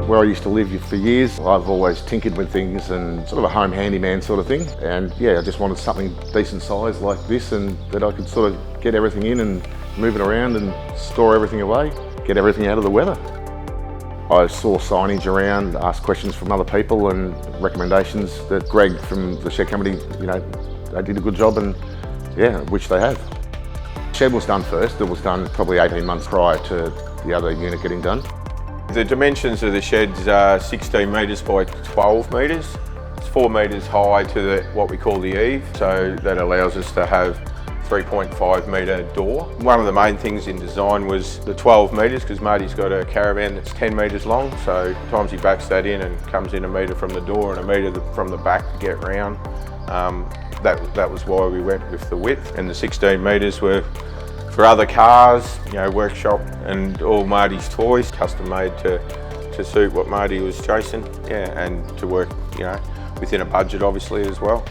where I used to live for years, I've always tinkered with things and sort of a home handyman sort of thing. And yeah, I just wanted something decent size like this and that I could sort of get everything in and move it around and store everything away, get everything out of the weather. I saw signage around, asked questions from other people and recommendations that Greg from the Shed Company, they did a good job and yeah, which they have. Shed was done first. It was done probably 18 months prior to the other unit getting done. The dimensions of the sheds are 16 metres by 12 metres. It's 4 metres high to what we call the eave, so that allows us to have 3.5 metre door. One of the main things in design was the 12 metres, because Marty's got a caravan that's 10 metres long, so times he backs that in and comes in a metre from the door and a metre from the back to get round. That was why we went with the width, and the 16 metres were for other cars, workshop and all Marty's toys, custom made to suit what Marty was chasing, and to work, within a budget obviously as well.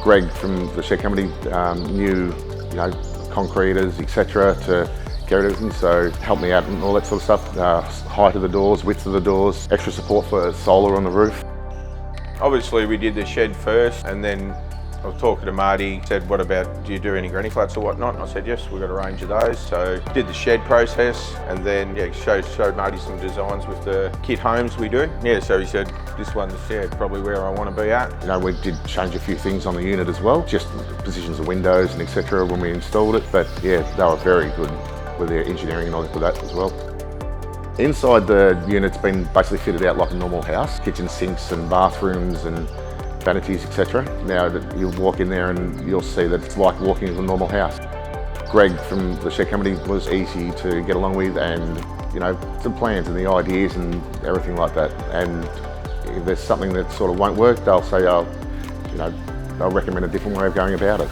Greg from the Shed Company knew, concreters, etc. to get everything, so helped me out and all that sort of stuff. Height of the doors, width of the doors, extra support for solar on the roof. Obviously we did the shed first, and then I was talking to Marty, said, what about, do you do any granny flats or whatnot? And I said, yes, we've got a range of those. So did the shed process, and then showed Marty some designs with the kit homes we do. Yeah, so he said, this one's probably where I want to be at. We did change a few things on the unit as well, just positions of windows and etc. when we installed it. But yeah, they were very good with their engineering and all of that as well. Inside the unit's been basically fitted out like a normal house. Kitchen sinks and bathrooms and vanities, etc. Now that you'll walk in there and you'll see that it's like walking into a normal house. Greg from the Shed Company was easy to get along with, and the plans and the ideas and everything like that. And if there's something that sort of won't work, they'll say, they'll recommend a different way of going about it.